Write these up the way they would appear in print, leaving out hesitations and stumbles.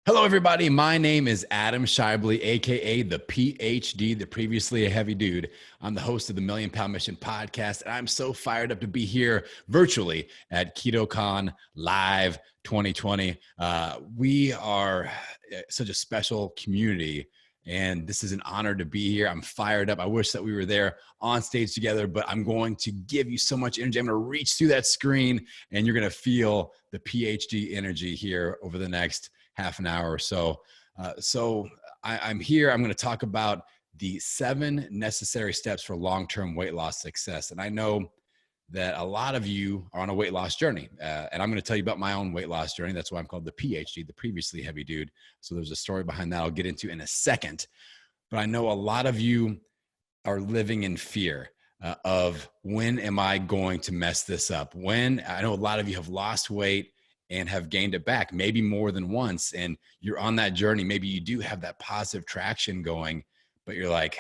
Hello, everybody. My name is Adam Schaeuble, aka the PhD, the previously a heavy dude. I'm the host of the Million Pound Mission podcast, and I'm so fired up to be here virtually at KetoCon Live 2020. We are such a special community, and this is an honor to be here. I'm fired up. I wish that we were there on stage together, but I'm going to give you so much energy. I'm going to reach through that screen, and you're going to feel the PhD energy here over the next half an hour or so. I'm here. I'm going to talk about the 7 necessary steps for long-term weight loss success. And I know that a lot of you are on a weight loss journey. And I'm going to tell you about my own weight loss journey. That's why I'm called the PhD, the previously heavy dude. So there's a story behind that I'll get into in a second. But I know a lot of you are living in fear of when am I going to mess this up? I know a lot of you have lost weight and have gained it back, maybe more than once. And you're on that journey. Maybe you do have that positive traction going, but you're like,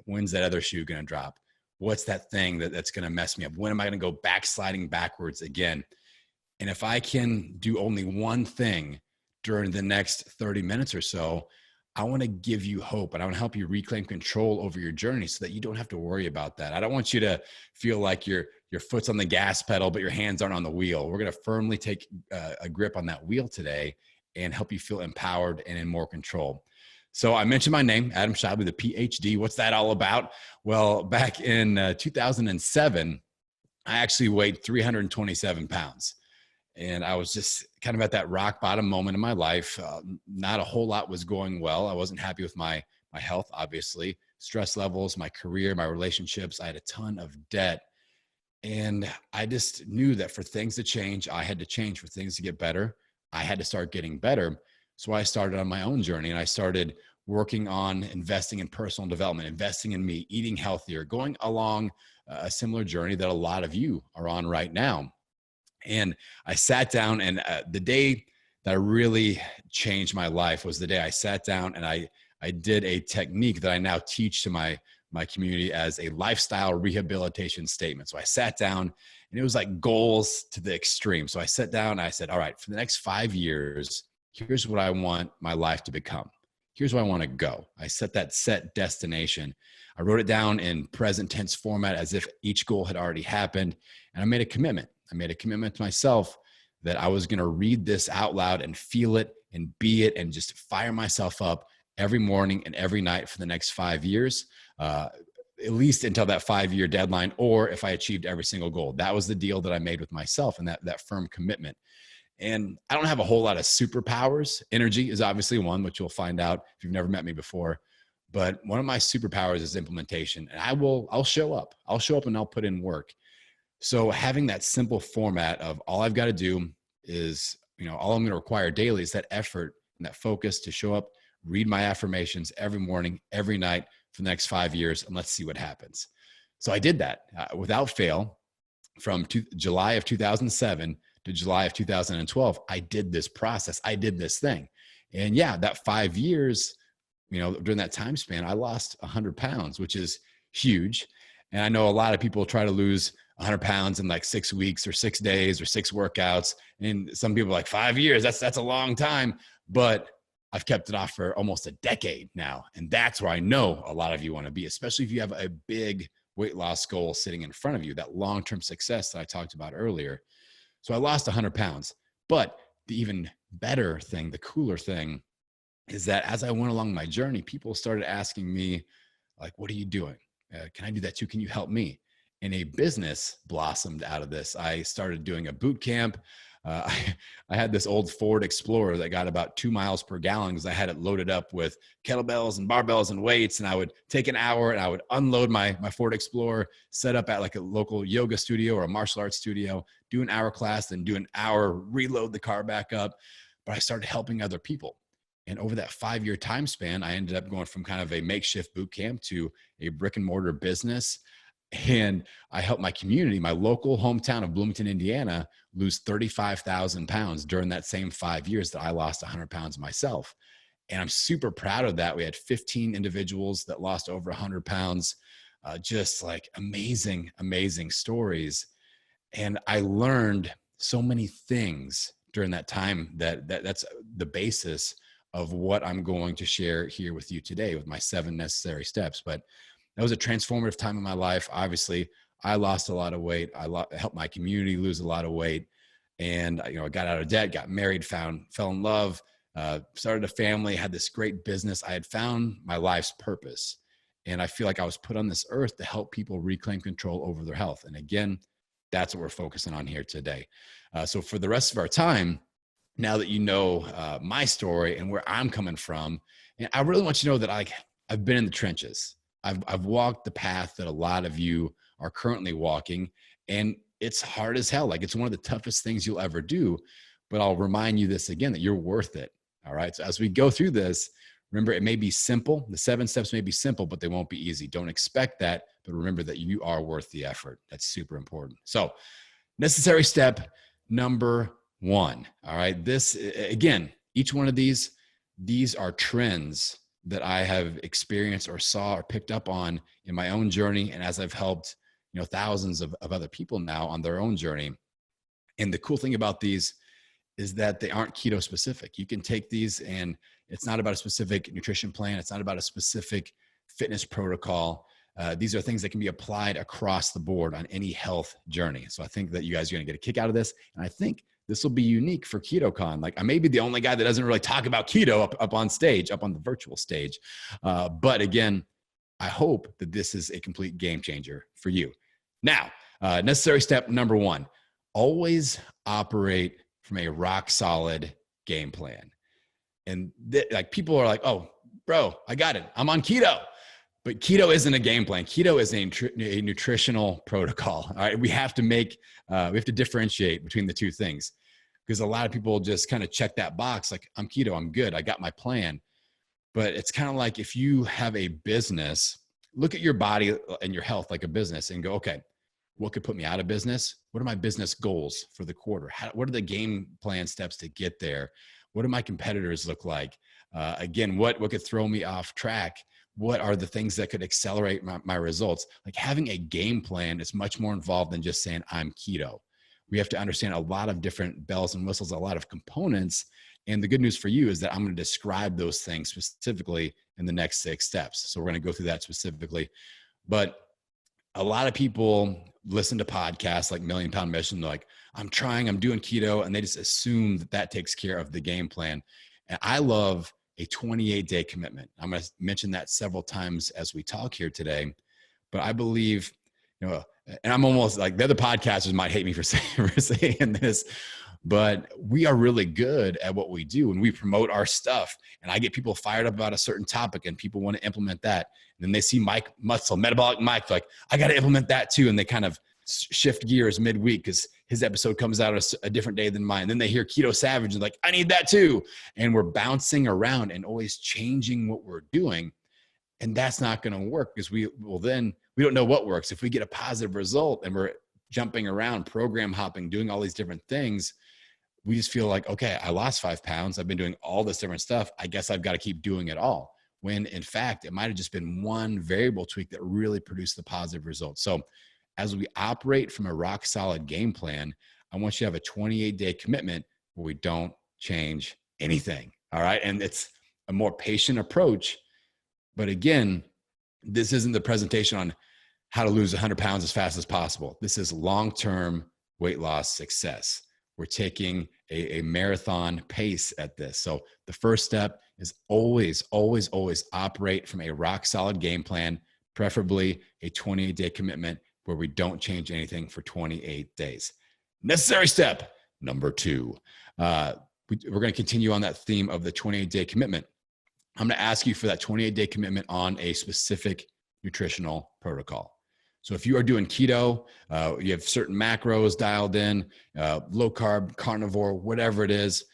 when's that other shoe going to drop? What's that thing that's going to mess me up? When am I going to go backsliding backwards again? And if I can do only one thing during the next 30 minutes or so, I want to give you hope, and I want to help you reclaim control over your journey so that you don't have to worry about that. I don't want you to feel like your foot's on the gas pedal, but your hands aren't on the wheel. We're going to firmly take a grip on that wheel today and help you feel empowered and in more control. So I mentioned my name, Adam Schaeuble, the PhD. What's that all about? Well, back in 2007, I actually weighed 327 pounds. And I was just kind of at that rock bottom moment in my life. Not a whole lot was going well. I wasn't happy with my health, obviously. Stress levels, my career, my relationships. I had a ton of debt. And I just knew that for things to change, I had to change. For things to get better, I had to start getting better. So I started on my own journey, and I started working on investing in personal development, investing in me, eating healthier, going along a similar journey that a lot of you are on right now. And I sat down, and the day that really changed my life was the day I sat down and I did a technique that I now teach to my community as a lifestyle rehabilitation statement. So I sat down, and it was like goals to the extreme. So I sat down and I said, all right, for the next 5 years, here's what I want my life to become. Here's where I want to go. I set that set destination. I wrote it down in present tense format as if each goal had already happened. And I made a commitment. I made a commitment to myself that I was going to read this out loud and feel it and be it and just fire myself up every morning and every night for the next 5 years, at least until that 5-year deadline, or if I achieved every single goal. That was the deal that I made with myself, and that firm commitment. And I don't have a whole lot of superpowers. Energy is obviously one, which you'll find out if you've never met me before. But one of my superpowers is implementation. And I'll show up. I'll show up and I'll put in work. So having that simple format of all I've got to do is, all I'm going to require daily is that effort and that focus to show up, read my affirmations every morning, every night for the next 5 years, and let's see what happens. So I did that without fail from July of 2007 to July of 2012. I did this process. I did this thing. And yeah, that 5 years, during that time span, I lost 100 pounds, which is huge. And I know a lot of people try to lose 100 pounds in like 6 weeks or 6 days or 6 workouts. And some people are like 5 years, that's a long time, but I've kept it off for almost a decade now. And that's where I know a lot of you want to be, especially if you have a big weight loss goal sitting in front of you, that long-term success that I talked about earlier. So I lost 100 pounds, but the even better thing, the cooler thing is that as I went along my journey, people started asking me like, what are you doing? Can I do that too? Can you help me? And a business blossomed out of this. I started doing a boot camp. I had this old Ford Explorer that got about 2 miles per gallon because I had it loaded up with kettlebells and barbells and weights. And I would take an hour and I would unload my Ford Explorer, set up at like a local yoga studio or a martial arts studio, do an hour class, then do an hour, reload the car back up. But I started helping other people. And over that 5-year time span, I ended up going from kind of a makeshift boot camp to a brick and mortar business. And I helped my community, my local hometown of Bloomington, Indiana, lose 35,000 pounds during that same 5 years that I lost 100 pounds myself. And I'm super proud of that. We had 15 individuals that lost over 100 pounds, just like amazing, amazing stories. And I learned so many things during that time that's the basis of what I'm going to share here with you today with my 7 necessary steps. But that was a transformative time in my life. Obviously, I lost a lot of weight. I helped my community lose a lot of weight. And, I got out of debt, got married, fell in love, started a family, had this great business. I had found my life's purpose. And I feel like I was put on this earth to help people reclaim control over their health. And again, that's what we're focusing on here today. So for the rest of our time, now that you know my story and where I'm coming from, and I really want you to know that I've been in the trenches. I've walked the path that a lot of you are currently walking, and it's hard as hell. Like, it's one of the toughest things you'll ever do. But I'll remind you this again, that you're worth it. All right. So as we go through this, remember, it may be simple. The 7 steps may be simple, but they won't be easy. Don't expect that, but remember that you are worth the effort. That's super important. So, necessary step number 1. All right. This, again, each one of these are trends that I have experienced or saw or picked up on in my own journey. And as I've helped, thousands of other people now on their own journey. And the cool thing about these is that they aren't keto specific. You can take these, and it's not about a specific nutrition plan. It's not about a specific fitness protocol. These are things that can be applied across the board on any health journey. So I think that you guys are going to get a kick out of this. And I think this will be unique for KetoCon. Like, I may be the only guy that doesn't really talk about keto up on stage, up on the virtual stage. But again, I hope that this is a complete game changer for you. Now, necessary step number 1, always operate from a rock solid game plan. And like, people are like, oh, bro, I got it. I'm on keto. But keto isn't a game plan. Keto is a nutritional protocol. All right. We have to differentiate between the two things, because a lot of people just kind of check that box. Like, I'm keto, I'm good, I got my plan. But it's kind of like, if you have a business, look at your body and your health like a business and go, okay, what could put me out of business? What are my business goals for the quarter? What are the game plan steps to get there? What do my competitors look like? Again, what could throw me off track? What are the things that could accelerate my results? Like, having a game plan is much more involved than just saying I'm keto. We have to understand a lot of different bells and whistles, a lot of components. And the good news for you is that I'm going to describe those things specifically in the next 6 steps. So we're going to go through that specifically. But a lot of people listen to podcasts like Million Pound Mission. They're like, I'm doing keto. And they just assume that takes care of the game plan. And I love a 28-day commitment. I'm going to mention that several times as we talk here today. But I believe, and I'm almost like, the other podcasters might hate me for saying this, but we are really good at what we do, and we promote our stuff. And I get people fired up about a certain topic, and people want to implement that. And then they see Mike Muscle, Metabolic Mike, like, I got to implement that too. And they kind of shift gears midweek because his episode comes out a different day than mine. And then they hear Keto Savage and like, I need that too. And we're bouncing around and always changing what we're doing. And that's not going to work, because we don't know what works. If we get a positive result and we're jumping around, program hopping, doing all these different things, we just feel like, okay, I lost 5 pounds. I've been doing all this different stuff. I guess I've got to keep doing it all. When in fact, it might've just been one variable tweak that really produced the positive results. So as we operate from a rock solid game plan, I want you to have a 28-day commitment where we don't change anything. All right. And it's a more patient approach. But again, this isn't the presentation on how to lose 100 pounds as fast as possible. This is long-term weight loss success. We're taking a marathon pace at this. So the first step is always, always, always operate from a rock solid game plan, preferably a 28-day commitment where we don't change anything for 28 days. Necessary step number 2. We're going to continue on that theme of the 28-day commitment. I'm going to ask you for that 28-day commitment on a specific nutritional protocol. So if you are doing keto, you have certain macros dialed in, low carb, carnivore, whatever it is,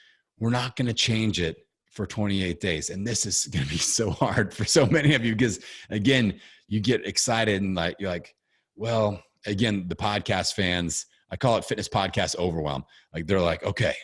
we're not going to change it for 28 days. And this is going to be so hard for so many of you, because again, you get excited and you're like, well, again, the podcast fans, I call it fitness podcast overwhelm. Like, they're like, okay,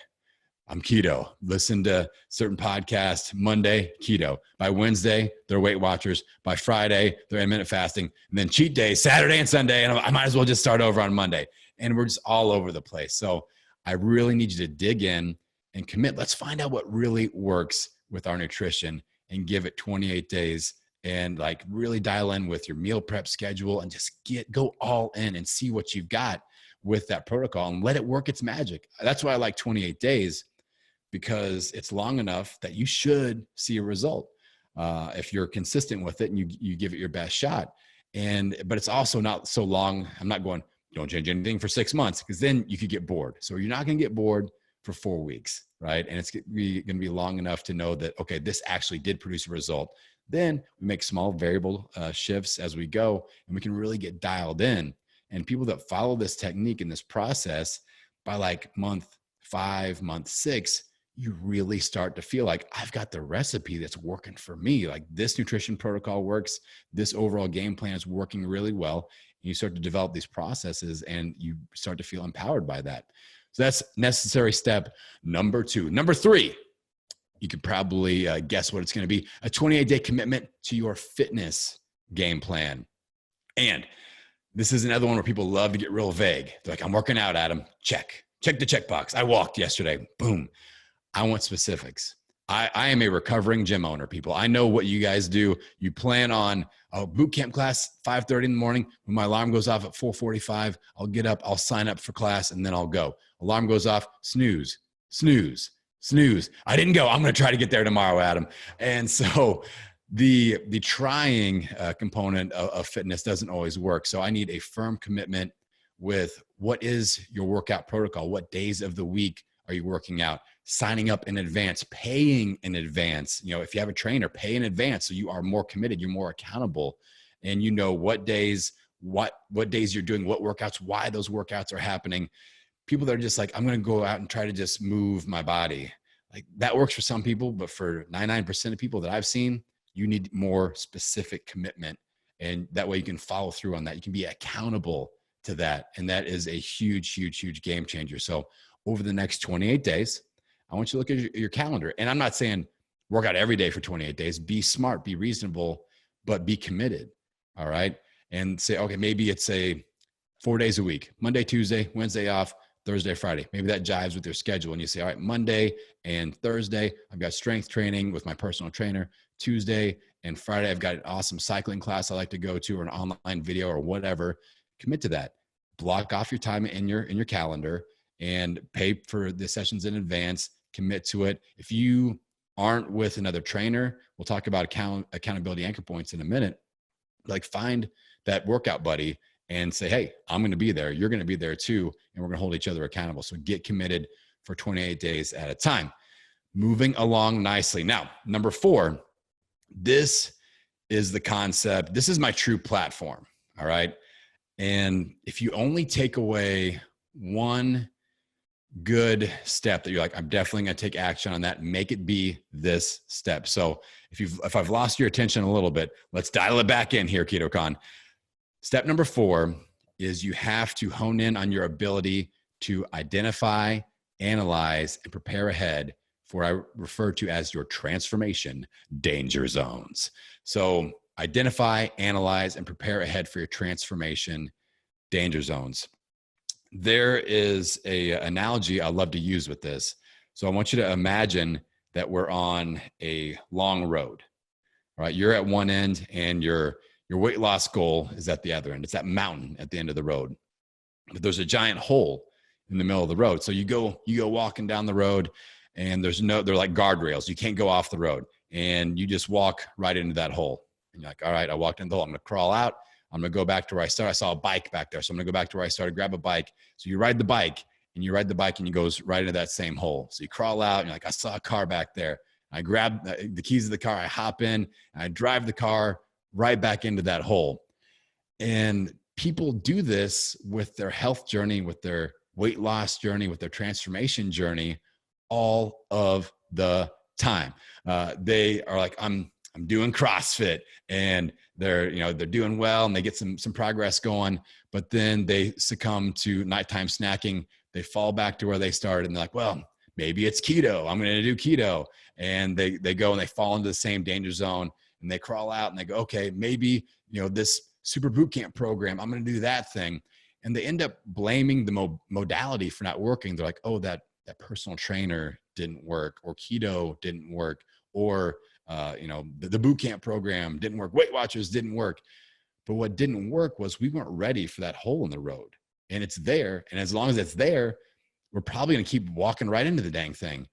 I'm keto. Listen to certain podcasts. Monday, keto. By Wednesday, they're Weight Watchers. By Friday, they're intermittent fasting. And then cheat days, Saturday and Sunday. And I might as well just start over on Monday. And we're just all over the place. So I really need you to dig in and commit. Let's find out what really works with our nutrition and give it 28 days and like really dial in with your meal prep schedule and just go all in and see what you've got with that protocol and let it work its magic. That's why I like 28 days, because it's long enough that you should see a result if you're consistent with it and you give it your best shot. But it's also not so long. I'm not going, don't change anything for 6 months, because then you could get bored. So you're not going to get bored for 4 weeks, right? And it's going to be long enough to know that, okay, this actually did produce a result. Then we make small variable shifts as we go, and we can really get dialed in. And people that follow this technique and this process, by like month 5, month 6, you really start to feel like, I've got the recipe that's working for me. Like, this nutrition protocol works. This overall game plan is working really well. And you start to develop these processes and you start to feel empowered by that. So that's necessary step number 2. Number 3, you could probably guess what it's going to be: a 28-day commitment to your fitness game plan. And this is another one where people love to get real vague. They're like, I'm working out, Adam. Check the checkbox. I walked yesterday. Boom. I want specifics. I am a recovering gym owner, people. I know what you guys do. You plan on a boot camp class, 5:30 in the morning. When my alarm goes off at 4:45, I'll get up, I'll sign up for class, and then I'll go. Alarm goes off, snooze, snooze, snooze. I didn't go. I'm going to try to get there tomorrow, Adam. And so the trying component of fitness doesn't always work. So I need a firm commitment with what is your workout protocol? What days of the week are you working out? Signing up in advance, paying in advance. You know, if you have a trainer, pay in advance so you are more committed, you're more accountable, and you know what days, what days you're doing what workouts, why those workouts are happening. People that are just like, I'm going to go out and try to just move my body. Like, that works for some people, but for 99% of people that I've seen, you need more specific commitment. And that way you can follow through on that. You can be accountable to that. And that is a huge, huge, huge game changer. So over the next 28 days, I want you to look at your calendar. And I'm not saying work out every day for 28 days. Be smart, be reasonable, but be committed. All right. And say, okay, maybe it's 4 days a week, Monday, Tuesday, Wednesday off, Thursday, Friday. Maybe that jives with your schedule. And you say, all right, Monday and Thursday, I've got strength training with my personal trainer. Tuesday and Friday, I've got an awesome cycling class I like to go to, or an online video or whatever. Commit to that. Block off your time in your calendar and pay for the sessions in advance. Commit to it. If you aren't with another trainer, we'll talk about accountability anchor points in a minute. Like, find that workout buddy and say, hey, I'm going to be there. You're going to be there too. And we're going to hold each other accountable. So get committed for 28 days at a time. Moving along nicely. Now, number 4, this is the concept. This is my true platform. All right. And if you only take away one good step that you're like, I'm definitely going to take action on that, make it be this step. So if I've lost your attention a little bit, let's dial it back in here, KetoCon. Step number 4 is you have to hone in on your ability to identify, analyze, and prepare ahead for what I refer to as your transformation danger zones. So identify, analyze, and prepare ahead for your transformation danger zones. There is an analogy I love to use with this. So I want you to imagine that we're on a long road, right? You're at one end and your weight loss goal is at the other end. It's that mountain at the end of the road. But there's a giant hole in the middle of the road. So you go walking down the road, and they're like guardrails. You can't go off the road, and you just walk right into that hole. And you're like, all right, I walked into the hole. I'm going to crawl out. I'm going to go back to where I started. I saw a bike back there. So I'm going to go back to where I started, grab a bike. So you ride the bike and it goes right into that same hole. So you crawl out and you're like, I saw a car back there. I grab the keys of the car. I hop in and I drive the car right back into that hole. And people do this with their health journey, with their weight loss journey, with their transformation journey all of the time. They are like, I'm doing CrossFit, and they're doing well and they get some progress going, but then they succumb to nighttime snacking. They fall back to where they started, and they're like, well, maybe it's keto. I'm going to do keto. And they go and they fall into the same danger zone, and they crawl out and they go, okay, maybe, this super boot camp program, I'm going to do that thing. And they end up blaming the modality for not working. They're like, oh, that personal trainer didn't work, or keto didn't work, or, the boot camp program didn't work. Weight Watchers didn't work. But what didn't work was we weren't ready for that hole in the road, and it's there. And as long as it's there, we're probably going to keep walking right into the dang thing.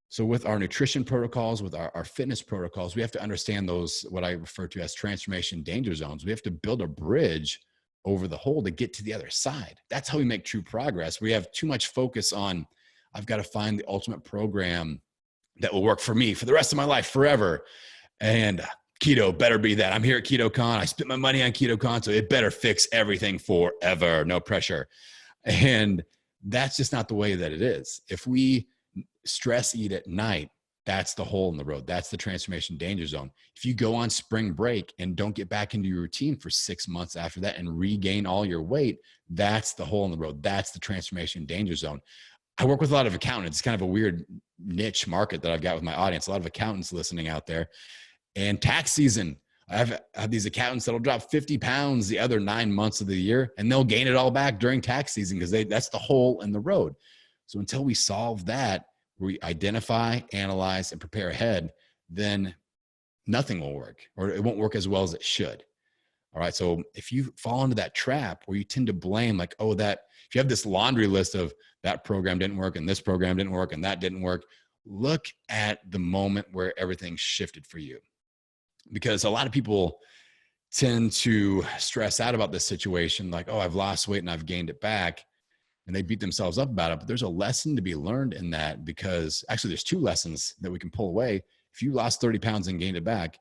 So with our nutrition protocols, with our fitness protocols, we have to understand those, what I refer to as transformation danger zones. We have to build a bridge over the hole to get to the other side. That's how we make true progress. We have too much focus on, I've got to find the ultimate program that will work for me for the rest of my life forever. And keto better be that. I'm here at KetoCon. I spent my money on KetoCon, so it better fix everything forever. No pressure. And that's just not the way that it is. If we stress eat at night, that's the hole in the road. That's the transformation danger zone. If you go on spring break and don't get back into your routine for 6 months after that and regain all your weight, that's the hole in the road. That's the transformation danger zone. I work with a lot of accountants. It's kind of a weird niche market that I've got with my audience. A lot of accountants listening out there. And tax season, I have these accountants that'll drop 50 pounds the other 9 months of the year, and they'll gain it all back during tax season because that's the hole in the road. So until we solve that, we identify, analyze, and prepare ahead, then nothing will work, or it won't work as well as it should. All right. So if you fall into that trap where you tend to blame, like, oh, if you have this laundry list of that program didn't work and this program didn't work and that didn't work, look at the moment where everything shifted for you. Because a lot of people tend to stress out about this situation, like, oh, I've lost weight and I've gained it back. And they beat themselves up about it. But there's a lesson to be learned in that, because actually there's two lessons that we can pull away. If you lost 30 pounds and gained it back,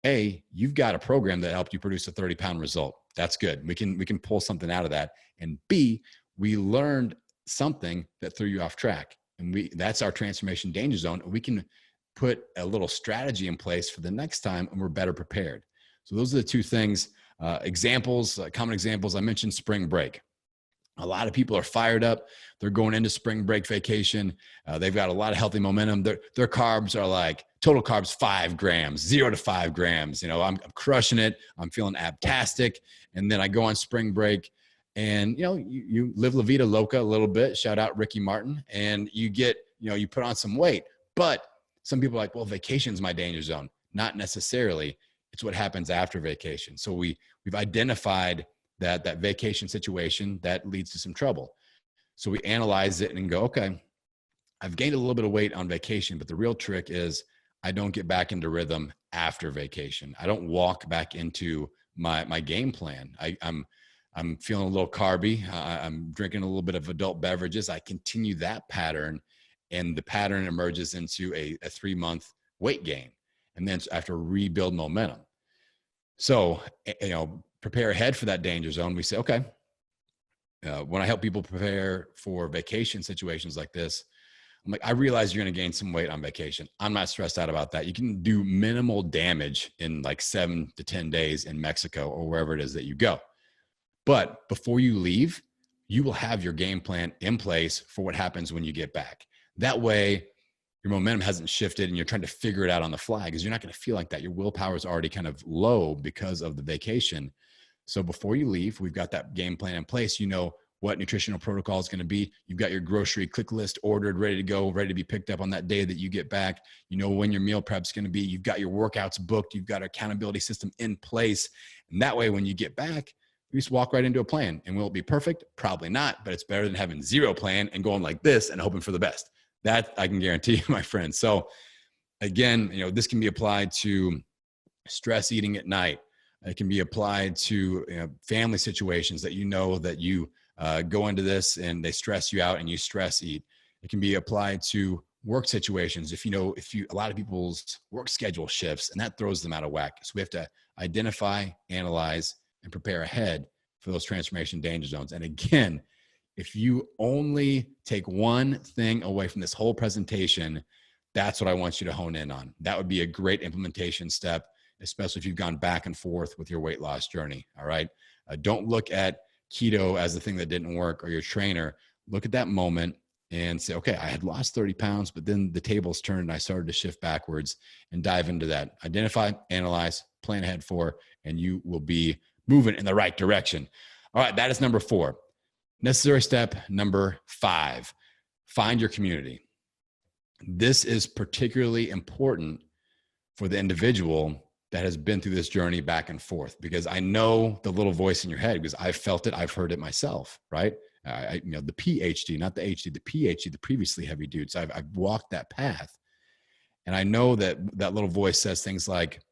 A, you've got a program that helped you produce a 30-pound result. That's good. We can pull something out of that. And B, we learned something that threw you off track. And that's our transformation danger zone. We can put a little strategy in place for the next time, and we're better prepared. So those are the two things. Examples, common examples. I mentioned spring break. A lot of people are fired up. They're going into spring break vacation. They've got a lot of healthy momentum. Their carbs are like total carbs, 5 grams, 0 to 5 grams. I'm crushing it. I'm feeling abtastic. And then I go on spring break, and, you live La Vida Loca a little bit. Shout out Ricky Martin. And you you put on some weight. But some people are like, well, vacation's my danger zone. Not necessarily. It's what happens after vacation. So we've identified that vacation situation that leads to some trouble. So we analyze it and go, okay, I've gained a little bit of weight on vacation, but the real trick is I don't get back into rhythm after vacation. I don't walk back into my game plan. I'm feeling a little carby. I'm drinking a little bit of adult beverages. I continue that pattern, and the pattern emerges into a 3-month weight gain. And then I have to rebuild momentum. So, prepare ahead for that danger zone. We say, okay, when I help people prepare for vacation situations like this, I'm like, I realize you're going to gain some weight on vacation. I'm not stressed out about that. You can do minimal damage in like 7 to 10 days in Mexico or wherever it is that you go. But before you leave, you will have your game plan in place for what happens when you get back. That way, your momentum hasn't shifted and you're trying to figure it out on the fly, because you're not going to feel like that. Your willpower is already kind of low because of the vacation. So before you leave, we've got that game plan in place. You know what nutritional protocol is going to be. You've got your grocery click list ordered, ready to go, ready to be picked up on that day that you get back. You know when your meal prep is going to be. You've got your workouts booked. You've got an accountability system in place. And that way, when you get back, you just walk right into a plan. And will it be perfect? Probably not, but it's better than having zero plan and going like this and hoping for the best. That I can guarantee you, my friend. So again, this can be applied to stress eating at night. It can be applied to family situations that that you go into this and they stress you out and you stress eat. It can be applied to work situations. If a lot of people's work schedule shifts and that throws them out of whack. So we have to identify, analyze, and prepare ahead for those transformation danger zones. And again, if you only take one thing away from this whole presentation, that's what I want you to hone in on. That would be a great implementation step, especially if you've gone back and forth with your weight loss journey. All right. Don't look at keto as the thing that didn't work or your trainer. Look at that moment and say, okay, I had lost 30 pounds, but then the tables turned and I started to shift backwards, and dive into that. Identify, analyze, plan ahead for, and you will be moving in the right direction. All right. That is number 4. Necessary step number 5, find your community. This is particularly important for the individual that has been through this journey back and forth, because I know the little voice in your head, because I've felt it, I've heard it myself, right? The PhD, not the HD, the PhD, the previously heavy dude. So I've walked that path, and I know that that little voice says things like,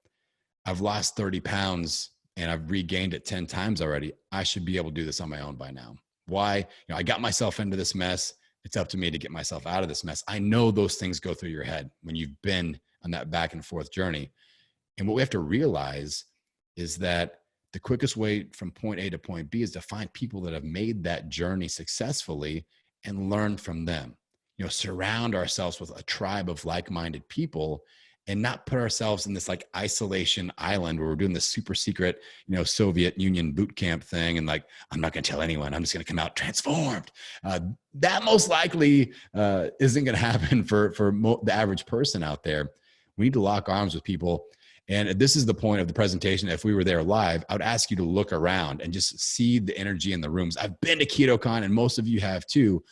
I've lost 30 pounds and I've regained it 10 times already. I should be able to do this on my own by now. Why? I got myself into this mess. It's up to me to get myself out of this mess. I know those things go through your head when you've been on that back and forth journey. And what we have to realize is that the quickest way from point A to point B is to find people that have made that journey successfully and learn from them. Surround ourselves with a tribe of like-minded people, and not put ourselves in this like isolation island where we're doing this super secret, Soviet Union boot camp thing. And like, I'm not going to tell anyone, I'm just going to come out transformed. That most likely isn't going to happen for the average person out there. We need to lock arms with people. And this is the point of the presentation. If we were there live, I would ask you to look around and just see the energy in the rooms. I've been to KetoCon, and most of you have too.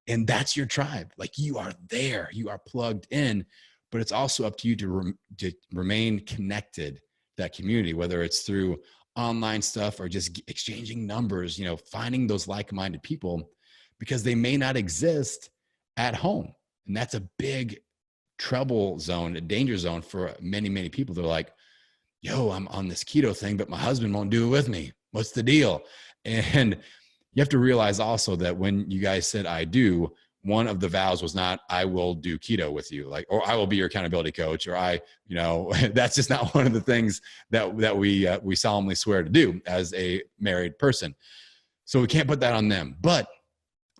And that's your tribe. Like, you are there, you are plugged in, but it's also up to you to remain connected to that community, whether it's through online stuff or just exchanging numbers, finding those like-minded people, because they may not exist at home. And that's a big trouble zone, a danger zone for many, many people. They're like, yo, I'm on this keto thing, but my husband won't do it with me. What's the deal? And you have to realize also that when you guys said, I do, one of the vows was not, I will do keto with you, or I will be your accountability coach, or that's just not one of the things that we solemnly swear to do as a married person. So we can't put that on them, but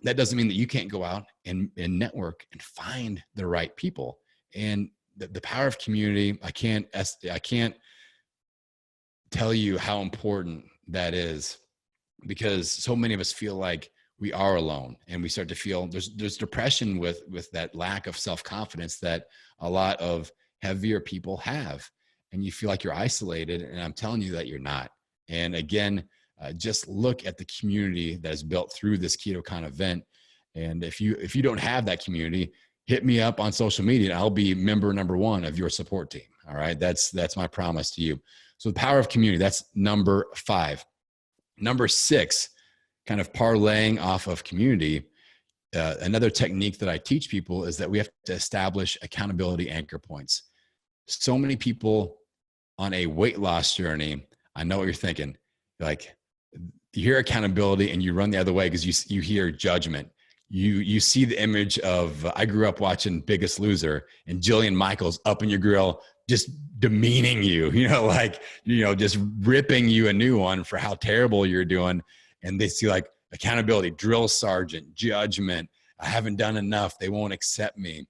that doesn't mean that you can't go out and network and find the right people. And the power of community, I can't tell you how important that is, because so many of us feel like we are alone, and we start to feel there's depression with that lack of self-confidence that a lot of heavier people have, and you feel like you're isolated. And I'm telling you that you're not. And again, just look at the community that is built through this KetoCon event. And if you don't have that community, hit me up on social media, and I'll be member number one of your support team. All right. That's my promise to you. So the power of community, that's number 5. Number 6, kind of parlaying off of community. Another technique that I teach people is that we have to establish accountability anchor points. So many people on a weight loss journey, I know what you're thinking. Like, you hear accountability and you run the other way because you hear judgment. You see the image of, I grew up watching Biggest Loser, and Jillian Michaels up in your grill, just demeaning you, just ripping you a new one for how terrible you're doing. And they see like accountability, drill sergeant, judgment. I haven't done enough. They won't accept me.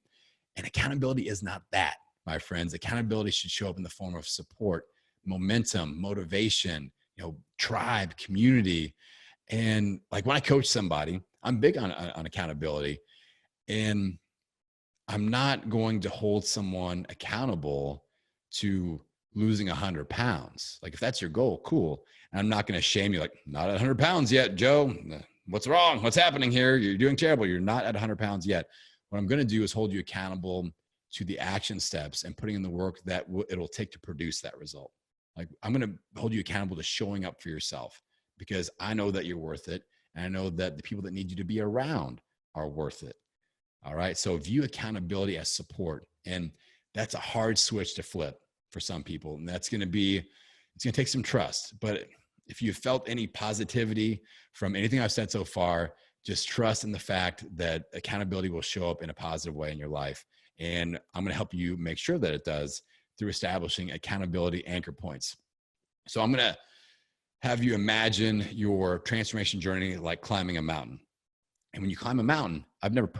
And accountability is not that, my friends. Accountability should show up in the form of support, momentum, motivation, tribe, community. And like, when I coach somebody, I'm big on accountability, and I'm not going to hold someone accountable to losing 100 pounds. Like, if that's your goal, cool. And I'm not going to shame you, like, not at 100 pounds yet, Joe. What's wrong? What's happening here? You're doing terrible. You're not at 100 pounds yet. What I'm going to do is hold you accountable to the action steps and putting in the work that it'll take to produce that result. Like, I'm going to hold you accountable to showing up for yourself, because I know that you're worth it. And I know that the people that need you to be around are worth it. All right. So view accountability as support. And that's a hard switch to flip for some people. And it's going to take some trust. But if you felt any positivity from anything I've said so far, just trust in the fact that accountability will show up in a positive way in your life. And I'm going to help you make sure that it does through establishing accountability anchor points. So I'm going to have you imagine your transformation journey like climbing a mountain. And when you climb a mountain, I've never,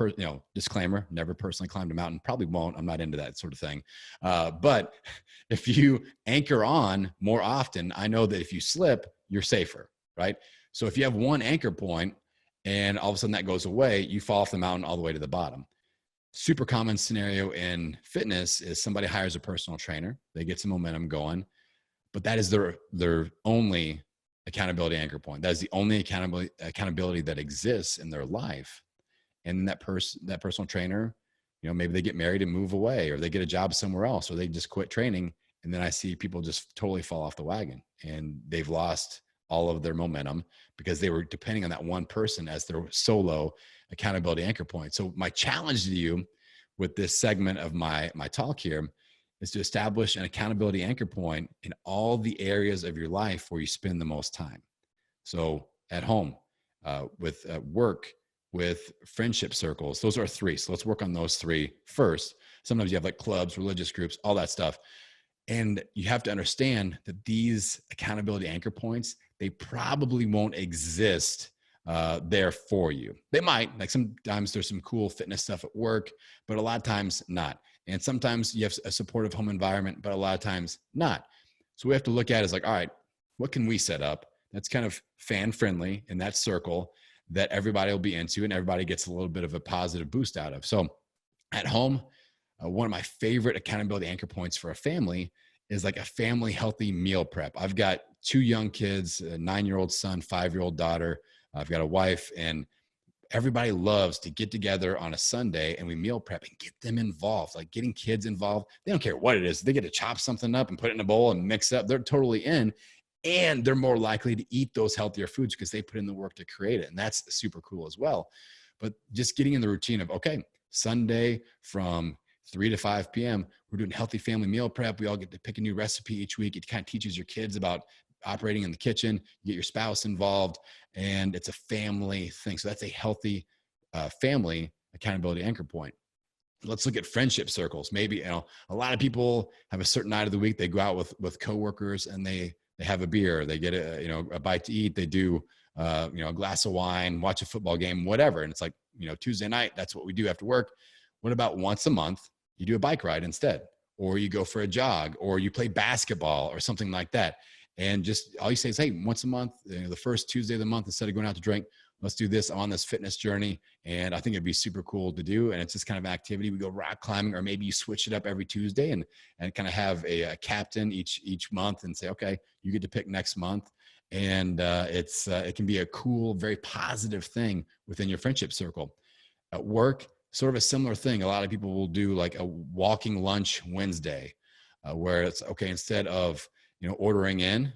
disclaimer, never personally climbed a mountain, probably won't. I'm not into that sort of thing. But if you anchor on more often, I know that if you slip, you're safer, right? So if you have one anchor point and all of a sudden that goes away, you fall off the mountain all the way to the bottom. Super common scenario in fitness is somebody hires a personal trainer. They get some momentum going, but that is their only accountability anchor point. That is the only accountability that exists in their life. And that personal trainer maybe they get married and move away, or they get a job somewhere else, or they just quit training. And then I see people just totally fall off the wagon, and they've lost all of their momentum because they were depending on that one person as their solo accountability anchor point. So my challenge to you with this segment of my talk here is to establish an accountability anchor point in all the areas of your life where you spend the most time. So at home, with work, with friendship circles. Those are three. So let's work on those three first. Sometimes you have like clubs, religious groups, all that stuff. And you have to understand that these accountability anchor points, they probably won't exist there for you. They might, like sometimes there's some cool fitness stuff at work, but a lot of times not. And sometimes you have a supportive home environment, but a lot of times not. So we have to look at it as like, all right, what can we set up that's kind of fan friendly in that circle that everybody will be into and everybody gets a little bit of a positive boost out of. So at home, one of my favorite accountability anchor points for a family is like a family healthy meal prep. I've got 2 young kids, a 9-year-old son, 5-year-old daughter. I've got a wife, and everybody loves to get together on a Sunday and we meal prep and get them involved, like getting kids involved. They don't care what it is. They get to chop something up and put it in a bowl and mix it up. They're totally in. And they're more likely to eat those healthier foods because they put in the work to create it. And that's super cool as well. But just getting in the routine of, okay, Sunday from 3 to 5 p.m., we're doing healthy family meal prep. We all get to pick a new recipe each week. It kind of teaches your kids about operating in the kitchen. You get your spouse involved, and it's a family thing. So that's a healthy family accountability anchor point. Let's look at friendship circles. Maybe, a lot of people have a certain night of the week. They go out with coworkers and they have a beer, they get a bite to eat. They do, a glass of wine, watch a football game, whatever. And it's like, Tuesday night, that's what we do after work. What about once a month, you do a bike ride instead, or you go for a jog, or you play basketball or something like that. And just all you say is, hey, once a month, the first Tuesday of the month, instead of going out to drink, let's do this. I'm on this fitness journey. And I think it'd be super cool to do. And it's this kind of activity. We go rock climbing, or maybe you switch it up every Tuesday and kind of have a captain each month and say, okay, you get to pick next month. And it can be a cool, very positive thing within your friendship circle. At work, sort of a similar thing. A lot of people will do like a walking lunch Wednesday, where it's okay, instead of ordering in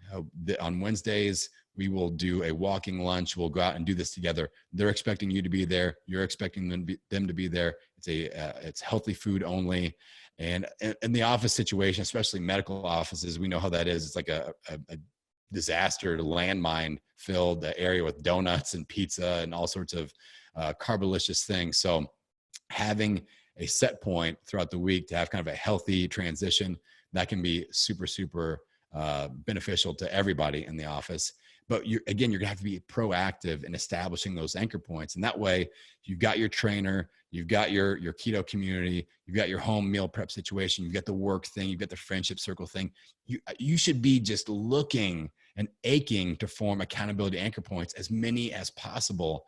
on Wednesdays, we will do a walking lunch. We'll go out and do this together. They're expecting you to be there. You're expecting them to be there. It's healthy food only. And in the office situation, especially medical offices, we know how that is. It's like a disaster, landmine filled area with donuts and pizza and all sorts of carbolicious things. So having a set point throughout the week to have kind of a healthy transition, that can be super, super beneficial to everybody in the office. But you're going to have to be proactive in establishing those anchor points. And that way you've got your trainer, you've got your keto community, you've got your home meal prep situation, you've got the work thing, you've got the friendship circle thing. You should be just looking and aching to form accountability anchor points, as many as possible.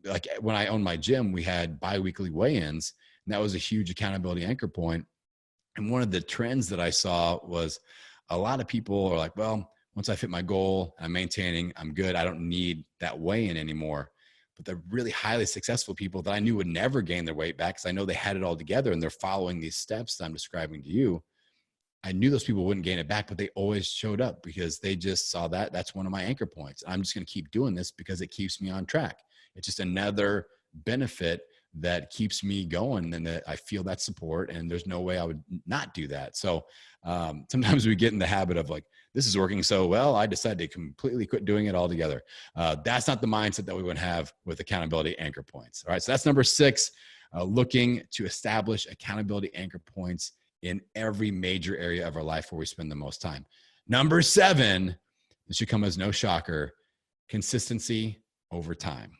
Like when I owned my gym, we had biweekly weigh-ins, and that was a huge accountability anchor point. And one of the trends that I saw was a lot of people are like, well, once I fit my goal, I'm maintaining, I'm good. I don't need that weigh-in anymore. But the really highly successful people that I knew would never gain their weight back, because I know they had it all together and they're following these steps that I'm describing to you. I knew those people wouldn't gain it back, but they always showed up because they just saw that that's one of my anchor points. I'm just going to keep doing this because it keeps me on track. It's just another benefit that keeps me going, and that I feel that support, and there's no way I would not do that. So sometimes we get in the habit of like, this is working so well, I decided to completely quit doing it altogether. That's not the mindset that we would have with accountability anchor points. All right. So that's number 6, looking to establish accountability anchor points in every major area of our life where we spend the most time. Number 7, this should come as no shocker, consistency over time.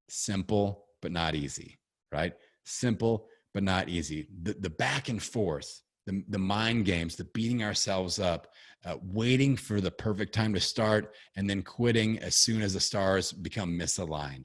Simple, but not easy, right? Simple, but not easy. The back and forth, the mind games, the beating ourselves up, waiting for the perfect time to start and then quitting as soon as the stars become misaligned.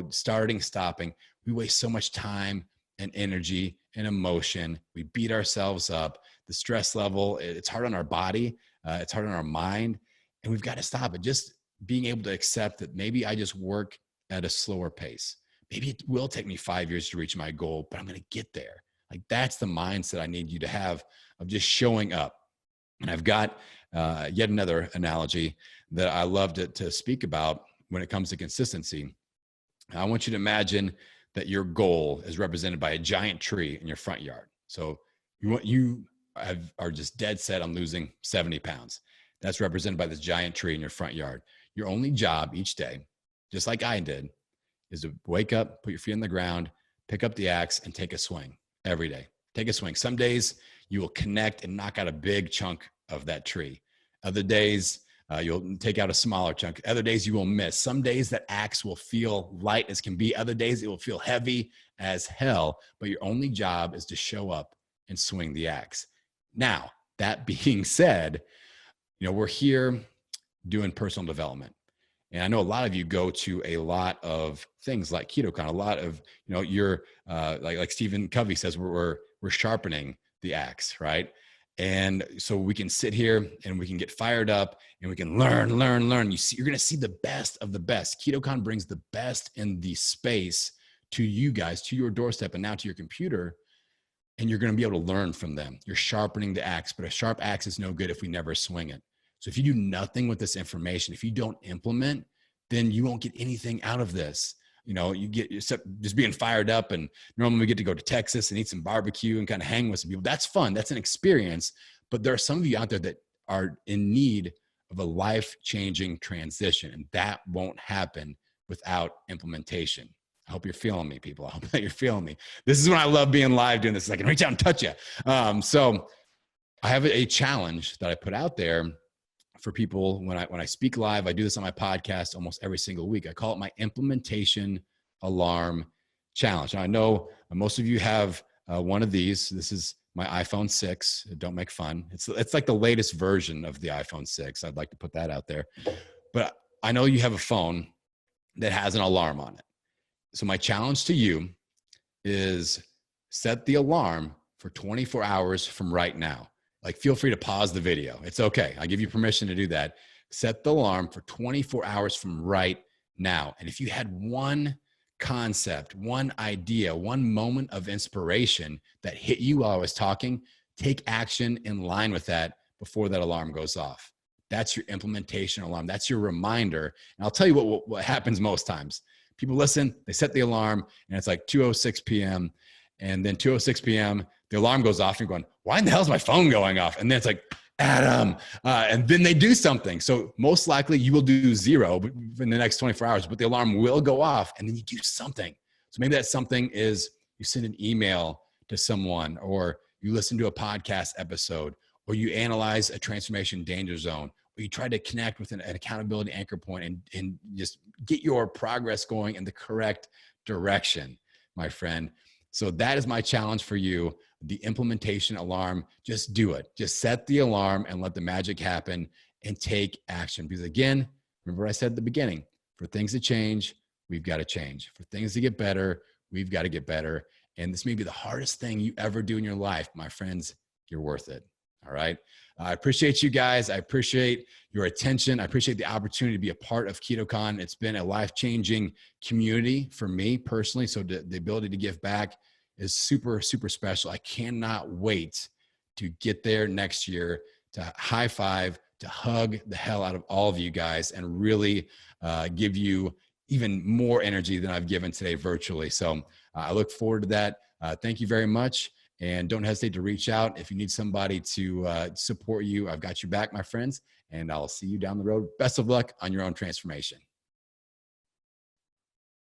Starting, stopping. We waste so much time and energy and emotion. We beat ourselves up. The stress level, it's hard on our body. It's hard on our mind. And we've got to stop it. Just being able to accept that maybe I just work at a slower pace. maybe it will take me 5 years to reach my goal, but I'm going to get there. Like that's the mindset I need you to have of just showing up. And I've got yet another analogy that I love to speak about when it comes to consistency. I want you to imagine that your goal is represented by a giant tree in your front yard. So you are just dead set on losing 70 pounds. That's represented by this giant tree in your front yard. Your only job each day, just like I did, is to wake up, put your feet on the ground, pick up the axe, and take a swing every day. Take a swing. Some days you will connect and knock out a big chunk of that tree. Other days, you'll take out a smaller chunk. Other days you will miss. Some days that axe will feel light as can be. Other days it will feel heavy as hell, but your only job is to show up and swing the axe. Now, that being said, we're here doing personal development. And I know a lot of you go to a lot of things like KetoCon, a lot of, you're like Stephen Covey says, we're sharpening the axe, right? And so we can sit here and we can get fired up and we can learn. You're going to see the best of the best. KetoCon brings the best in the space to you guys, to your doorstep, and now to your computer. And you're going to be able to learn from them. You're sharpening the axe, but a sharp axe is no good if we never swing it. So if you do nothing with this information, if you don't implement, then you won't get anything out of this. You get just being fired up, and normally we get to go to Texas and eat some barbecue and kind of hang with some people. That's fun. That's an experience. But there are some of you out there that are in need of a life-changing transition, and that won't happen without implementation. I hope you're feeling me, people. I hope that you're feeling me. This is when I love being live doing this. I can reach out and touch you. So I have a challenge that I put out there for people when I speak live. I do this on my podcast almost every single week. I call it my implementation alarm challenge. Now, I know most of you have one of these. This is my iPhone 6. Don't make fun. It's like the latest version of the iPhone 6. I'd like to put that out there. But I know you have a phone that has an alarm on it. So my challenge to you is set the alarm for 24 hours from right now. Like, feel free to pause the video. It's okay. I give you permission to do that. Set the alarm for 24 hours from right now. And if you had one concept, one idea, one moment of inspiration that hit you while I was talking, take action in line with that before that alarm goes off. That's your implementation alarm. That's your reminder. And I'll tell you what happens most times. People listen, they set the alarm, and it's like 2:06 p.m. And then 2:06 p.m., the alarm goes off, and you're going, why in the hell is my phone going off? And then it's like, Adam, and then they do something. So most likely you will do 0 in the next 24 hours, but the alarm will go off, and then you do something. So maybe that something is you send an email to someone, or you listen to a podcast episode, or you analyze a transformation danger zone, or you try to connect with an accountability anchor point and just get your progress going in the correct direction, my friend. So that is my challenge for you. The implementation alarm, just do it. Just set the alarm and let the magic happen and take action. Because again, remember what I said at the beginning, for things to change, we've got to change. For things to get better, we've got to get better. And this may be the hardest thing you ever do in your life. My friends, you're worth it. All right. I appreciate you guys. I appreciate your attention. I appreciate the opportunity to be a part of KetoCon. It's been a life-changing community for me personally. So the ability to give back is super, super special. I cannot wait to get there next year, to high five, to hug the hell out of all of you guys, and really give you even more energy than I've given today virtually. So I look forward to that. Thank you very much. And don't hesitate to reach out if you need somebody to support you. I've got your back, my friends, and I'll see you down the road. Best of luck on your own transformation.